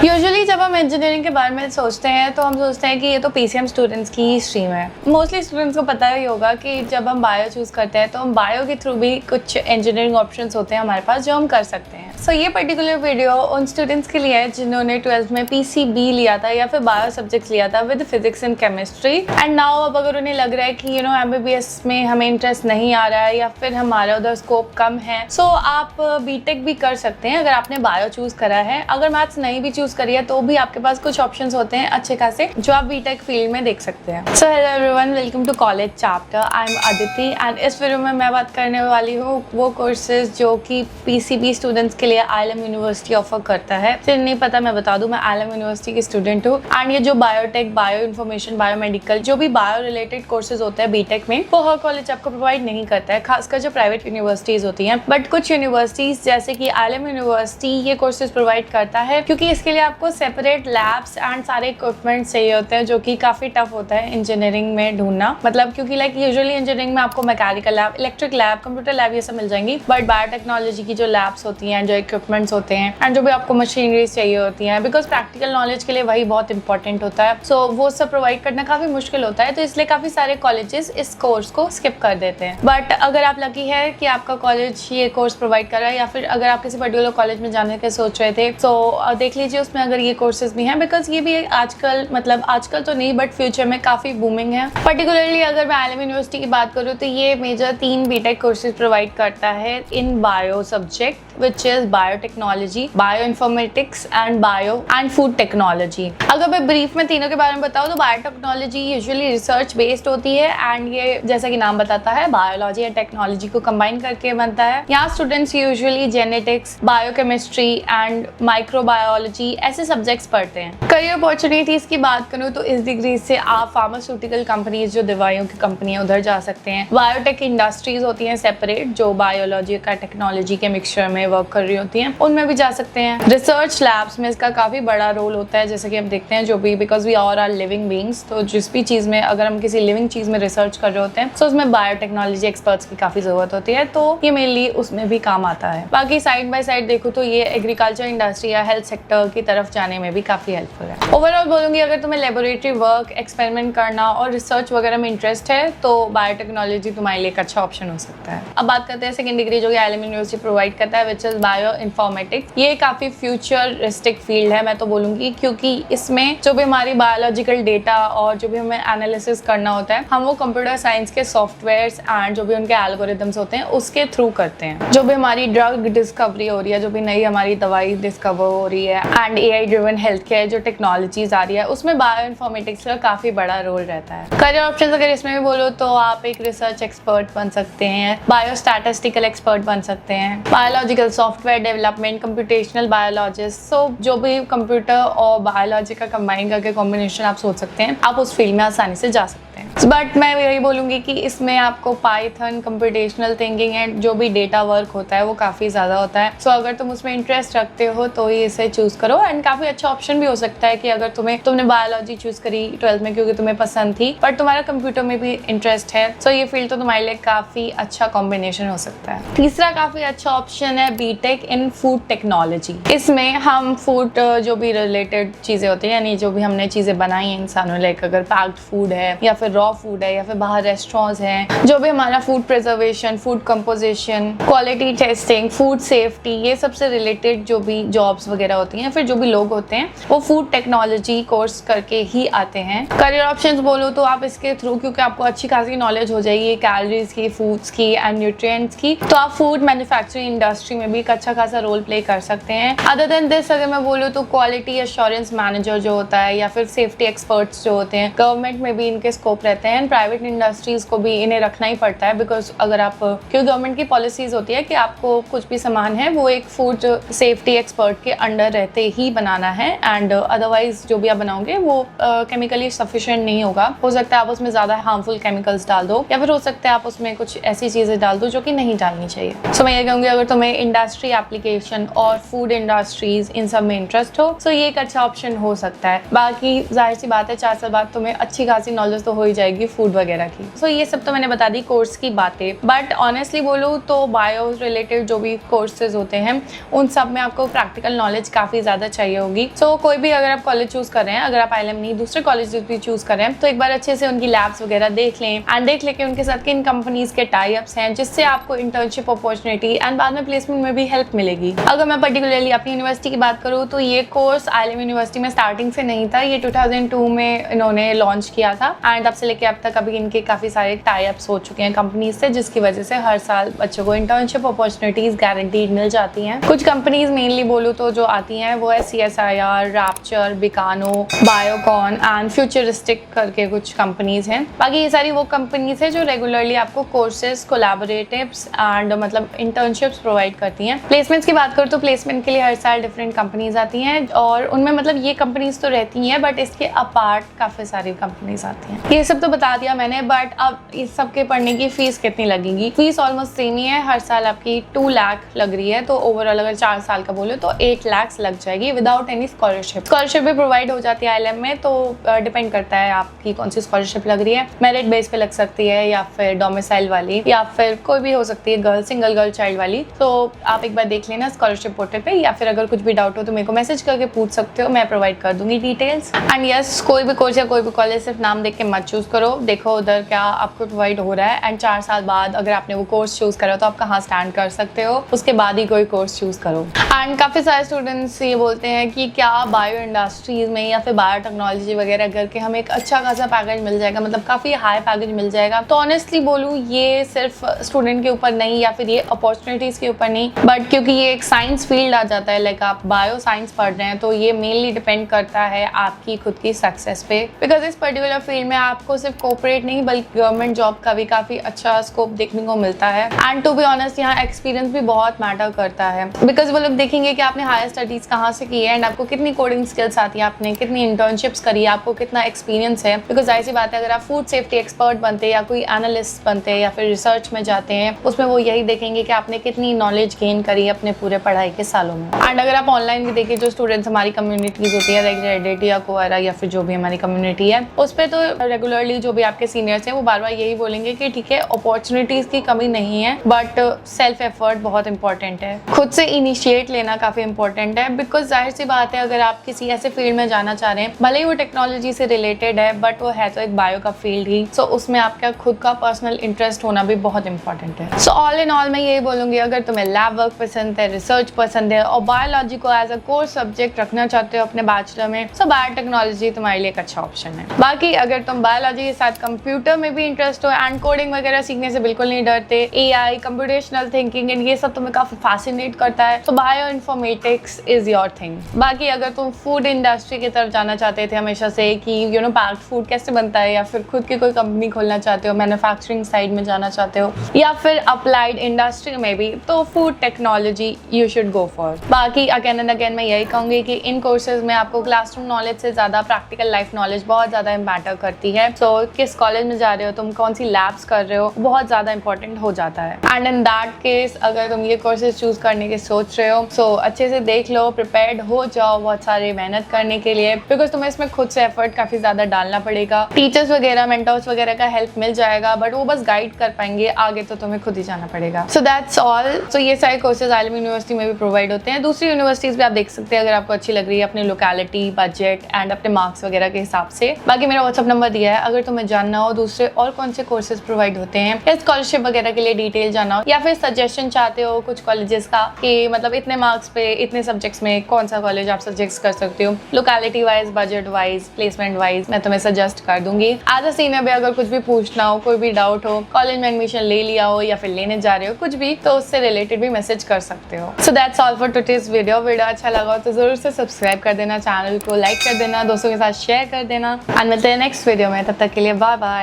Usually जब हम engineering के बारे में सोचते हैं तो हम सोचते हैं कि ये तो पीसीएम स्टूडेंट्स की ही स्ट्रीम है। मोस्टली स्टूडेंट्स को पता ही होगा कि जब हम बायो चूज़ करते हैं तो हम बायो के थ्रू भी कुछ इंजीनियरिंग ऑप्शंस होते हैं हमारे पास जो हम कर सकते हैं। सो ये पर्टिकुलर वीडियो उन स्टूडेंट्स के लिए है जिन्होंने 12th में पीसीबी लिया था या फिर बायो सब्जेक्ट्स लिया था with physics and chemistry and now अब अगर उन्हें लग रहा है कि एमबीबीएस में हमें इंटरेस्ट नहीं आ रहा है या फिर हमारा उधर स्कोप कम है, सो आप बीटेक भी कर सकते हैं अगर आपने बायो चूज़ करा है। अगर मैथ्स नहीं भी चूज़ करी है तो भी आपके पास कुछ ऑप्शंस होते हैं अच्छे खासे जो आप बीटेक फील्ड में देख सकते हैं। So hello everyone, welcome to college chapter. I am Aditi and इस वीडियो में मैं बात करने वाली हूँ वो कोर्सेज जो कि पीसीबी स्टूडेंट्स के लिए ILM यूनिवर्सिटी ऑफर करता है। फिर नहीं पता मैं बता दूं, मैं ILM यूनिवर्सिटी की स्टूडेंट हूँ एंड ये जो बायोटेक, बायो इन्फॉर्मेशन, बायोमेडिकल जो भी बायो रिलेटेड कोर्सेज होते हैं बीटेक में, वो हर कॉलेज आपको प्रोवाइड नहीं करता है, खासकर जो प्राइवेट यूनिवर्सिटीज होती हैं। बट कुछ यूनिवर्सिटीज जैसे कि ILM यूनिवर्सिटी ये कोर्सेज प्रोवाइड करता है क्योंकि इसके लिए आपको सेपरेट लैब्स एंड सारे इक्विपमेंट चाहिए होते हैं जो कि काफी टफ होता है इंजीनियरिंग में ढूंढना। मतलब क्योंकि यूजुअली इंजीनियरिंग में आपको mechanical lab, electric lab, computer lab ये सब मिल जाएंगी, बट बायोटेक्नोलॉजी की जो लैब्स होती हैं, जो इक्विपमेंट्स होते हैं एंड जो भी आपको मशीनरीज चाहिए होती हैं, बिकॉज प्रैक्टिकल नॉलेज के लिए वही बहुत इंपॉर्टेंट होता है। सो वो सब प्रोवाइड करना काफी मुश्किल होता है, तो इसलिए काफी सारे कॉलेजेस इस कोर्स को स्किप कर देते हैं। बट अगर आप लकी है कि आपका कॉलेज ये कोर्स प्रोवाइड कर रहा है या फिर अगर आप किसी पर्टिकुलर कॉलेज में जाने के सोच रहे थे तो देख लीजिए उसमें अगर ये कोर्सेज भी हैं, बिकॉज ये भी आजकल, मतलब आजकल तो नहीं बट फ्यूचर में काफी बूमिंग है। पर्टिकुलरली अगर मैं ILM यूनिवर्सिटी की बात करूँ तो ये मेजर 3 बीटेक कोर्सेज प्रोवाइड करता है in bio subject which is biotechnology, bioinformatics and bio and food technology। अगर मैं ब्रीफ में तीनों के बारे में बताऊँ तो बायोटेक्नोलॉजी यूजुअली रिसर्च बेस्ड होती है एंड ये जैसा कि नाम बताता है बायोलॉजी एंड टेक्नोलॉजी को कंबाइन करके बनता है। यहाँ students usually genetics, biochemistry and microbiology ऐसे सब्जेक्ट्स पढ़ते हैं। करियर अपॉर्चुनिटीज की बात करूँ तो इस डिग्री से आप फार्मास्यूटिकल कंपनीज, जो दवाइयों की कंपनियां, उधर जा सकते हैं। बायोटेक इंडस्ट्रीज होती हैं सेपरेट जो बायोलॉजी का टेक्नोलॉजी के मिक्सचर में वर्क कर रही होती हैं, उनमें भी जा सकते हैं। रिसर्च लैब्स में इसका काफी बड़ा रोल होता है, जैसे कि हम देखते हैं जो भी, because we all are living beings, तो जिस भी चीज में अगर हम किसी लिविंग चीज में रिसर्च कर रहे होते हैं तो उसमें बायोटेक्नोलॉजी एक्सपर्ट्स की काफी जरूरत होती है, तो ये मेनली उसमें भी काम आता है। बाकी साइड बाय साइड देखो तो ये एग्रीकल्चर इंडस्ट्री या हेल्थ सेक्टर की तरफ जाने में भी काफी हेल्पफुल है। ओवरऑल बोलूंगी अगर तुम्हें लेबोरेटरी वर्क, एक्सपेरिमेंट करना और रिसर्च वगैरह में इंटरेस्ट है तो बायोटेक्नोलॉजी तुम्हारे लिए एक अच्छा ऑप्शन हो सकता है। अब बात करते हैं सेकंड डिग्री जो कि ILM यूनिवर्सिटी प्रोवाइड करता है, विच इज बायो इन्फॉर्मेटिक्स। ये काफी फ्यूचरिस्टिक फील्ड है मैं तो बोलूंगी, क्योंकि इसमें जो भी हमारी बायोलॉजिकल डेटा और जो भी हमें एनालिसिस करना होता है, हम वो कंप्यूटर साइंस के सॉफ्टवेयर्स एंड जो भी उनके एल्गोरिथम्स होते हैं उसके थ्रू करते हैं। जो भी हमारी ड्रग डिस्कवरी हो रही है, जो भी नई हमारी दवाई डिस्कवर हो रही है and AI driven health care जो टेक्नोलॉजीज आ रही है, उसमें बायो इन्फॉर्मेटिक्स का काफी बड़ा रोल रहता है। करियर ऑप्शन अगर इसमें भी बोलो तो आप एक रिसर्च एक्सपर्ट बन सकते हैं, बायोस्टैटिस्टिकल एक्सपर्ट बन सकते हैं, biological software development, computational biologist. So जो भी कंप्यूटर और बायोलॉजी का कंबाइन करके कॉम्बिनेशन आप सोच सकते हैं, आप उस फील्ड में आसानी से जा सकते हैं। बट मैं यही बोलूंगी कि इसमें आपको पाइथन, कंप्यूटेशनल थिंकिंग एंड जो भी डेटा वर्क होता है वो काफी ज्यादा होता है। सो अगर तुम उसमें इंटरेस्ट रखते हो तो ही इसे चूज करो एंड काफी अच्छा ऑप्शन भी हो सकता है कि अगर तुमने बायोलॉजी चूज करी 12th में क्योंकि तुम्हें पसंद थी बट तुम्हारा कंप्यूटर में भी इंटरेस्ट है, सो ये फील्ड तो तुम्हारे लिए काफी अच्छा कॉम्बिनेशन हो सकता है। तीसरा काफी अच्छा ऑप्शन है बीटेक इन फूड टेक्नोलॉजी। इसमें हम फूड जो भी रिलेटेड चीजें होती है, यानी जो भी हमने चीजें बनाई हैं इंसानों, लाइक अगर पैक्ड फूड है या फिर रॉ फूड है या फिर बाहर रेस्टोरेंट्स हैं, जो भी हमारा food preservation, food composition, quality testing, food safety, ये सबसे रिलेटेड जो भी जॉब्स वगैरह होती हैं, फिर जो भी लोग होते हैं वो फूड टेक्नोलॉजी कोर्स करके ही आते हैं। करियर ऑप्शंस बोलो तो आप इसके थ्रू, क्योंकि आपको अच्छी खासी नॉलेज हो जाएगी कैलोरीज की, फूड्स की एंड न्यूट्रिएंट्स की, तो आप फूड मैन्युफैक्चरिंग इंडस्ट्री में भी एक अच्छा खासा रोल प्ले कर सकते हैं। अदर देन दिस अगर मैं बोलूँ तो क्वालिटी एश्योरेंस मैनेजर जो होता है या फिर सेफ्टी एक्सपर्ट्स जो होते हैं, गवर्नमेंट में भी इनके स्कोप रहते हैं, प्राइवेट इंडस्ट्रीज को भी इन्हें रखना ही पड़ता है, बिकॉज अगर आप, क्योंकि गवर्नमेंट की पॉलिसीज होती है कि आपको कुछ भी सामान है वो एक फूड सेफ्टी एक्सपर्ट के अंडर रहते ही बनाना है एंड अदरवाइज जो भी आप बनाओगे वो केमिकली सफिशिएंट नहीं होगा। हो सकता है आप उसमें ज्यादा हार्मफुल केमिकल्स डाल दो या फिर हो सकता है आप उसमें कुछ ऐसी चीजें डाल दो जो कि नहीं डालनी चाहिए। सो मैं ये कहूँगी अगर तुम्हें इंडस्ट्री एप्लीकेशन और फूड इंडस्ट्रीज इन सब में इंटरेस्ट हो तो ये एक अच्छा ऑप्शन हो सकता है। बाकी जाहिर सी बात है 4 साल बाद तुम्हें अच्छी खासी नॉलेज तो हो हो ही जाएगी फूड वगैरह की। सो ये सब तो मैंने बता दी कोर्स की बातें, बट ऑनेस्टली बोलूँ तो बायो रिलेटेड जो भी कोर्सेज होते हैं उन सब में आपको प्रैक्टिकल नॉलेज काफ़ी ज़्यादा चाहिए होगी। सो कोई भी अगर आप कॉलेज चूज़ कर रहे हैं, अगर आप ILM नहीं दूसरे कॉलेज भी चूज़ कर रहे हैं, तो एक बार अच्छे से उनकी लैब्स वगैरह देख लें एंड देख लें कि उनके साथ किन कंपनीज़ के टाई अप्स हैं, जिससे आपको इंटर्नशिप अपॉर्चुनिटी एंड बाद में प्लेसमेंट में भी हेल्प मिलेगी। अगर मैं पर्टिकुलरली अपनी यूनिवर्सिटी की बात करूँ तो ये कोर्स ILM यूनिवर्सिटी में स्टार्टिंग से नहीं था, ये 2002 में इन्होंने लॉन्च किया था एंड तब से लेके अब तक अभी इनके काफ़ी सारे टाई अप्स हो चुके हैं कंपनीज से, जिसकी वजह से हर साल बच्चों को इंटर्नशिप अपॉर्चुनिटीज़ गारंटीड मिल जाती हैं। कुछ कंपनीज मेनली बोलूँ तो जो आती हैं वो है CSIR, रैप्चर, बिकानो, बायोकॉन एंड फ्यूचरिस्टिक करके कुछ कंपनीज हैं। बाकी ये सारी वो कंपनीज है जो रेगुलरली आपको कोर्सेज, कोलैबोरेटिव्स एंड मतलब इंटर्नशिप्स प्रोवाइड करती हैं। प्लेसमेंट्स की बात करूँ तो प्लेसमेंट के लिए हर साल डिफरेंट कंपनीज आती हैं और उनमें मतलब ये कंपनीज तो रहती हैं, बट इसके अपार्ट काफ़ी सारी कंपनीज आती हैं। ये सब तो बता दिया मैंने, बट अब इस सब के पढ़ने की फीस कितनी लगेगी? फीस ऑलमोस्ट सेम ही है, हर साल आपकी 2 लाख लग रही है, तो ओवरऑल अगर 4 साल का बोले तो 8 लाख लग जाएगी विदाउट एनी स्कॉलरशिप। स्कॉलरशिप भी प्रोवाइड हो जाती है ILM में, तो डिपेंड करता है आपकी कौन सी स्कॉलरशिप लग रही है। मेरिट बेस पे लग सकती है या फिर डोमिसाइल वाली या फिर कोई भी हो सकती है, गर्ल, सिंगल गर्ल चाइल्ड वाली। तो आप एक बार देख लेना स्कॉलरशिप पोर्टल पे, या फिर अगर कुछ भी डाउट हो तो मेरे को मैसेज करके पूछ सकते हो, मैं प्रोवाइड कर दूंगी डिटेल्स। एंड यस, कोई भी कोर्स या कोई भी कॉलेज सिर्फ नाम देख के मत चूज करो, देखो उधर क्या आपको प्रोवाइड हो रहा है एंड 4 साल बाद अगर आपने वो कोर्स चूज करा तो आप कहाँ स्टैंड कर सकते हो, उसके बाद ही कोई कोर्स चूज करो। एंड काफ़ी सारे स्टूडेंट्स ये बोलते हैं कि क्या बायो इंडस्ट्रीज में या फिर बायोटेक्नोलॉजी वगैरह करके हमें एक अच्छा खासा पैकेज मिल जाएगा, मतलब काफ़ी हाई पैकेज मिल जाएगा। तो ऑनेस्टली बोलूँ ये सिर्फ स्टूडेंट के ऊपर नहीं या फिर ये अपॉर्चुनिटीज़ के ऊपर नहीं, बट क्योंकि ये एक साइंस फील्ड आ जाता है, लाइक आप बायो साइंस पढ़ रहे हैं, तो ये मेनली डिपेंड करता है आपकी खुद की सक्सेस पे। बिकॉज इस पर्टिकुलर फील्ड में आपको सिर्फ कॉर्पोरेट नहीं बल्कि गवर्नमेंट जॉब का भी काफ़ी अच्छा स्कोप देखने को मिलता है। एंड टू बी ऑनेस्ट यहाँ एक्सपीरियंस भी बहुत मैटर करता है, बिकॉज वो लोग देखेंगे कि आपने हायर स्टडीज़ कहाँ से की है एंड आपको कितनी कोडिंग स्किल्स आती है, आपने कितनी इंटर्नशिप्स करी है, आपको कितना एक्सपीरियंस है। बिकॉज ऐसी बात है, अगर आप फूड सेफ्टी एक्सपर्ट बनते हैं या कोई एनालिस्ट बनते हैं या फिर रिसर्च में जाते हैं, उसमें वो यही देखेंगे कि आपने कितनी नॉलेज गेन करी है अपने पूरे पढ़ाई के सालों में। एंड अगर आप ऑनलाइन भी देखिए, जो स्टूडेंट्स हमारी कम्युनिटीज़ होती है, लाइक रेडिट या कोएरा या फिर जो भी हमारी कम्युनिटी है, उस पर तो रेगुलरली जो भी आपके सीनियर्स हैं वो बार बार यही बोलेंगे कि ठीक है अपॉर्चुनिटीज़ की कमी नहीं है, बट सेल्फ एफर्ट बहुत इंपॉर्टेंट है, खुद से इनिशिएट लेना काफ़ी इंपॉर्टेंट है। बिकॉज जाहिर सी बात है, अगर आप किसी ऐसे फील्ड में जाना चाह रहे हैं, भले ही वो टेक्नोलॉजी से रिलेटेड है, बट वो है तो एक बायो का फील्ड ही, सो उसमें आपका खुद का पर्सनल इंटरेस्ट होना भी बहुत इंपॉर्टेंट है। सो ऑल इन ऑल मैं यही बोलूँगी, अगर तुम्हें लैब वर्क पसंद है, रिसर्च पसंद है और बायोलॉजी को एज अ कोर सब्जेक्ट रखना चाहते हो अपने बैचलर में, सो बायोटेक्नोलॉजी तुम्हारे लिए एक अच्छा ऑप्शन है। बाकी अगर तुम बायोलॉजी के साथ कंप्यूटर में भी इंटरेस्ट हो एंड कोडिंग वगैरह सीखने से बिल्कुल नहीं डरते, AI, कंप्यूटेशनल थिंकिंग एंड ये सब तुम्हें काफी फैसिनेट करता है, तो bio informatics is your thing. बाकी अगर तुम फूड इंडस्ट्री की तरफ जाना चाहते थे हमेशा से कि पैक्ड फूड कैसे बनता है, या फिर खुद की कोई कंपनी खोलना चाहते हो, मैन्युफैक्चरिंग साइड में जाना चाहते हो, या फिर अप्लाइड इंडस्ट्री में भी, तो food technology you should go for. बाकी अगेन एंड अगेन मैं यही कहूँगी कि इन कोर्सेज में आपको क्लासरूम नॉलेज से ज़्यादा प्रैक्टिकल लाइफ नॉलेज बहुत ज़्यादा मैटर करती है। सो किस कॉलेज में जा रहे हो, तुम कौन सी लैब्स कर रहे हो, बहुत ज़्यादा इंपॉर्टेंट हो जाता है। एंड इन दैट केस अगर तुम ये कोर्सेज चूज करने के सोच रहे हो, सो अच्छे से देख लो, प्रिपेयर्ड हो जाओ बहुत सारी मेहनत करने के लिए, बिकॉज तुम्हें इसमें खुद से एफर्ट काफ़ी ज़्यादा डालना पड़ेगा। टीचर्स वगैरह, मेंटर्स वगैरह का हेल्प मिल जाएगा, बट वो बस गाइड कर पाएंगे, आगे तो तुम्हें खुद ही जाना पड़ेगा। So that's all. सो ये सारे कोर्सेज ILM यूनिवर्सिटी में भी प्रोवाइड होते हैं, दूसरी यूनिवर्सिटीज़ भी आप देख सकते हैं अगर आपको अच्छी लग रही है, अपनी लोकेलिटी, बजट एंड अपने मार्क्स वगैरह के हिसाब से। बाकी मेरा व्हाट्सअप नंबर दिया है, अगर तुम्हें जानना हो दूसरे और कौन से कोर्सेज प्रोवाइड होते हैं, या स्कॉलरशिप वगैरह के लिए डिटेल जानना हो, या फिर सजेशन चाहते हो कुछ कॉलेजेस का कि मतलब इतने मार्क्स पे इतने सब्जेक्ट्स में कौन सा कॉलेज आप सजेस्ट कर सकते हो, locality wise, budget wise, placement wise, मैं तुम्हें सजेस्ट कर दूंगी। एज अ सीनियर भी अगर कुछ भी पूछना हो, कोई भी डाउट हो, कॉलेज में एडमिशन ले लिया हो या फिर लेने जा रहे हो, कुछ भी, तो उससे रिलेटेड भी मैसेज कर सकते हो। So that's all for today's video अच्छा लगा तो जरूर से सब्सक्राइब कर देना, चैनल को लाइक कर देना, दोस्तों के साथ शेयर कर देना, एंड मिलते हैं नेक्स्ट वीडियो में। तब तक के लिए बाय बाय।